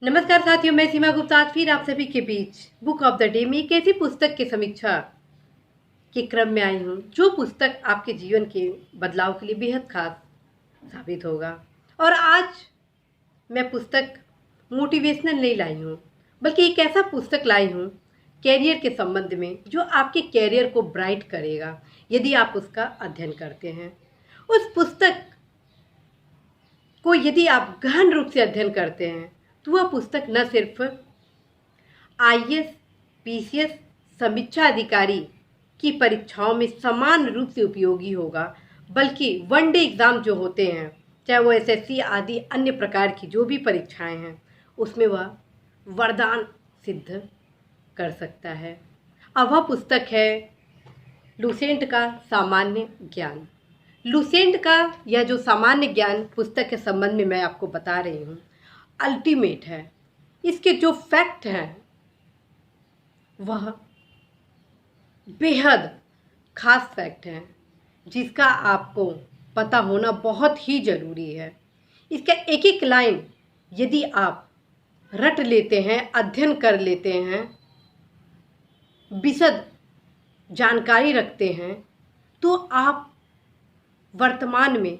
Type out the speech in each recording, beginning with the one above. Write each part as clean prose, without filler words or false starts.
नमस्कार साथियों, मैं सीमा गुप्ता आज फिर आप सभी के बीच बुक ऑफ द डे में एक ऐसी पुस्तक की समीक्षा के क्रम में आई हूँ जो पुस्तक आपके जीवन के बदलाव के लिए बेहद खास साबित होगा। और आज मैं पुस्तक मोटिवेशनल नहीं लाई हूँ, बल्कि एक ऐसा पुस्तक लाई हूँ कैरियर के संबंध में जो आपके कैरियर को ब्राइट करेगा यदि आप उसका अध्ययन करते हैं। उस पुस्तक को यदि आप गहन रूप से अध्ययन करते हैं तो वह पुस्तक न सिर्फ आईएएस, पीसीएस, समीक्षा अधिकारी की परीक्षाओं में समान रूप से उपयोगी होगा, बल्कि वनडे एग्ज़ाम जो होते हैं, चाहे वो एसएससी आदि अन्य प्रकार की जो भी परीक्षाएं हैं, उसमें वह वरदान सिद्ध कर सकता है। अब वह पुस्तक है लुसेंट का सामान्य ज्ञान। लुसेंट का यह जो सामान्य ज्ञान पुस्तक के संबंध में मैं आपको बता रही हूँ, अल्टीमेट है। इसके जो फैक्ट हैं वह बेहद खास फैक्ट हैं जिसका आपको पता होना बहुत ही ज़रूरी है। इसका एक एक लाइन यदि आप रट लेते हैं, अध्ययन कर लेते हैं, विशद जानकारी रखते हैं, तो आप वर्तमान में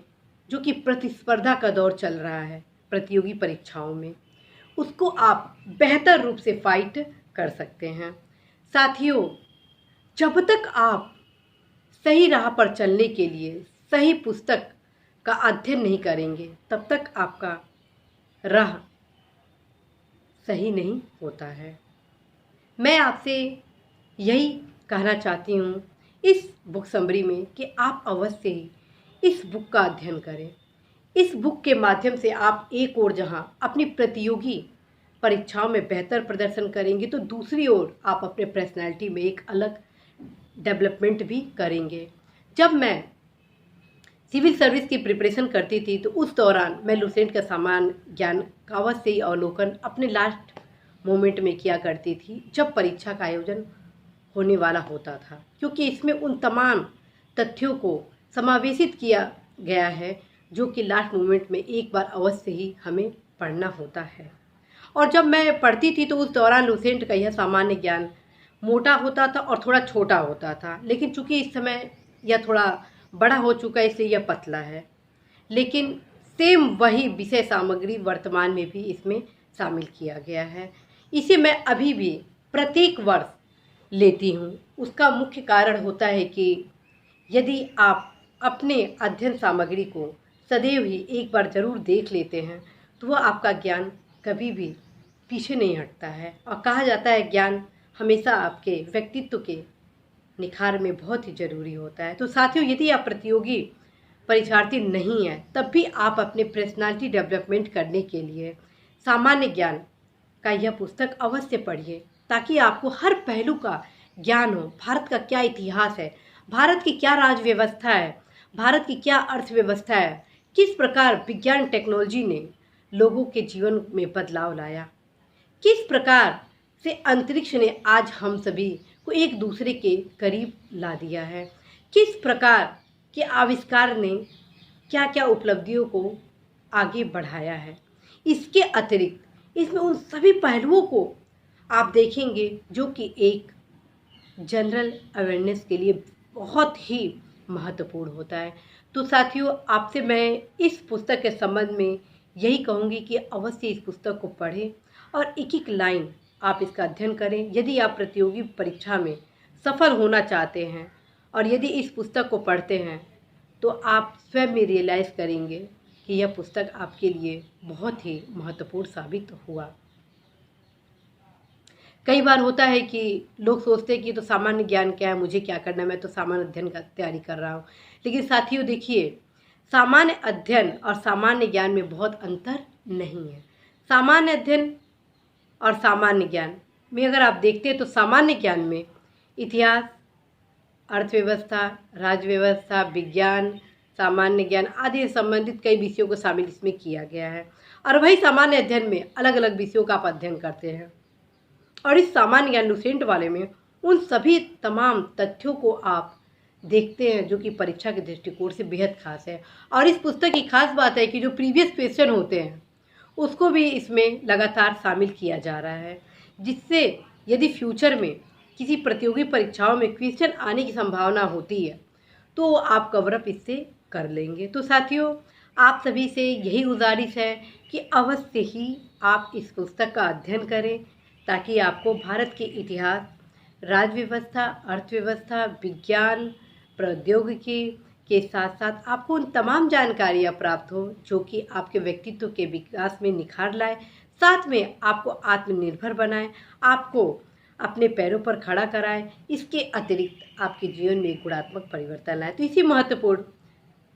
जो कि प्रतिस्पर्धा का दौर चल रहा है प्रतियोगी परीक्षाओं में, उसको आप बेहतर रूप से फाइट कर सकते हैं। साथियों, जब तक आप सही राह पर चलने के लिए सही पुस्तक का अध्ययन नहीं करेंगे, तब तक आपका राह सही नहीं होता है। मैं आपसे यही कहना चाहती हूँ इस बुक समरी में कि आप अवश्य ही इस बुक का अध्ययन करें। इस बुक के माध्यम से आप एक ओर जहाँ अपनी प्रतियोगी परीक्षाओं में बेहतर प्रदर्शन करेंगे, तो दूसरी ओर आप अपने पर्सनैलिटी में एक अलग डेवलपमेंट भी करेंगे। जब मैं सिविल सर्विस की प्रिपरेशन करती थी तो उस दौरान मैं लुसेंट का सामान्य ज्ञान का अवश्य ही अवलोकन अपने लास्ट मोमेंट में किया करती थी जब परीक्षा का आयोजन होने वाला होता था, क्योंकि इसमें उन तमाम तथ्यों को समावेशित किया गया है जो कि लास्ट मोमेंट में एक बार अवश्य ही हमें पढ़ना होता है। और जब मैं पढ़ती थी तो उस दौरान लुसेंट का यह सामान्य ज्ञान मोटा होता था और थोड़ा छोटा होता था, लेकिन चूंकि इस समय यह थोड़ा बड़ा हो चुका है इसलिए यह पतला है। लेकिन सेम वही विषय सामग्री वर्तमान में भी इसमें शामिल किया गया है। इसे मैं अभी भी प्रत्येक वर्ष लेती हूँ। उसका मुख्य कारण होता है कि यदि आप अपने अध्ययन सामग्री को सदैव ही एक बार ज़रूर देख लेते हैं तो वह आपका ज्ञान कभी भी पीछे नहीं हटता है। और कहा जाता है ज्ञान हमेशा आपके व्यक्तित्व के निखार में बहुत ही ज़रूरी होता है। तो साथियों, यदि आप प्रतियोगी परीक्षार्थी नहीं हैं तब भी आप अपने पर्सनालिटी डेवलपमेंट करने के लिए सामान्य ज्ञान का यह पुस्तक अवश्य पढ़िए, ताकि आपको हर पहलू का ज्ञान हो। भारत का क्या इतिहास है, भारत की क्या राज व्यवस्था है, भारत की क्या अर्थव्यवस्था है, किस प्रकार विज्ञान टेक्नोलॉजी ने लोगों के जीवन में बदलाव लाया, किस प्रकार से अंतरिक्ष ने आज हम सभी को एक दूसरे के करीब ला दिया है, किस प्रकार के आविष्कार ने क्या क्या उपलब्धियों को आगे बढ़ाया है। इसके अतिरिक्त इसमें उन सभी पहलुओं को आप देखेंगे जो कि एक जनरल अवेयरनेस के लिए बहुत ही महत्वपूर्ण होता है। तो साथियों, आपसे मैं इस पुस्तक के संबंध में यही कहूँगी कि अवश्य इस पुस्तक को पढ़ें और एक एक लाइन आप इसका अध्ययन करें। यदि आप प्रतियोगी परीक्षा में सफल होना चाहते हैं और यदि इस पुस्तक को पढ़ते हैं तो आप स्वयं में रियलाइज़ करेंगे कि यह पुस्तक आपके लिए बहुत ही महत्वपूर्ण साबित हुआ। कई बार होता है कि लोग सोचते हैं कि तो सामान्य ज्ञान क्या है, मुझे क्या करना है, मैं तो सामान्य अध्ययन का तैयारी कर रहा हूँ। लेकिन साथियों देखिए, सामान्य अध्ययन और सामान्य ज्ञान में बहुत अंतर नहीं है। सामान्य अध्ययन और सामान्य ज्ञान में अगर आप देखते हैं तो सामान्य ज्ञान में इतिहास, अर्थव्यवस्था, राज्य विज्ञान, सामान्य ज्ञान आदि से संबंधित कई विषयों को शामिल इसमें किया गया है। और वही सामान्य अध्ययन में अलग अलग विषयों का आप अध्ययन करते हैं। और इस सामान्य ज्ञान लुसेंट वाले में उन सभी तमाम तथ्यों को आप देखते हैं जो कि परीक्षा के दृष्टिकोण से बेहद खास है। और इस पुस्तक की खास बात है कि जो प्रीवियस क्वेश्चन होते हैं उसको भी इसमें लगातार शामिल किया जा रहा है, जिससे यदि फ्यूचर में किसी प्रतियोगी परीक्षाओं में क्वेश्चन आने की संभावना होती है तो आप कवर अप इससे कर लेंगे। तो साथियों, आप सभी से यही गुजारिश है कि अवश्य ही आप इस पुस्तक का अध्ययन करें, ताकि आपको भारत के इतिहास, राज्य व्यवस्था, अर्थव्यवस्था, विज्ञान, प्रौद्योगिकी के साथ साथ आपको उन तमाम जानकारियाँ प्राप्त हो जो कि आपके व्यक्तित्व के विकास में निखार लाए, साथ में आपको आत्मनिर्भर बनाए, आपको अपने पैरों पर खड़ा कराए, इसके अतिरिक्त आपके जीवन में एक गुणात्मक परिवर्तन लाए। तो इसी महत्वपूर्ण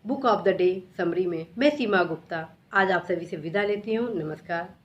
book of the day summary में मैं सीमा गुप्ता आज आप सभी से विदा लेती हूँ। नमस्कार।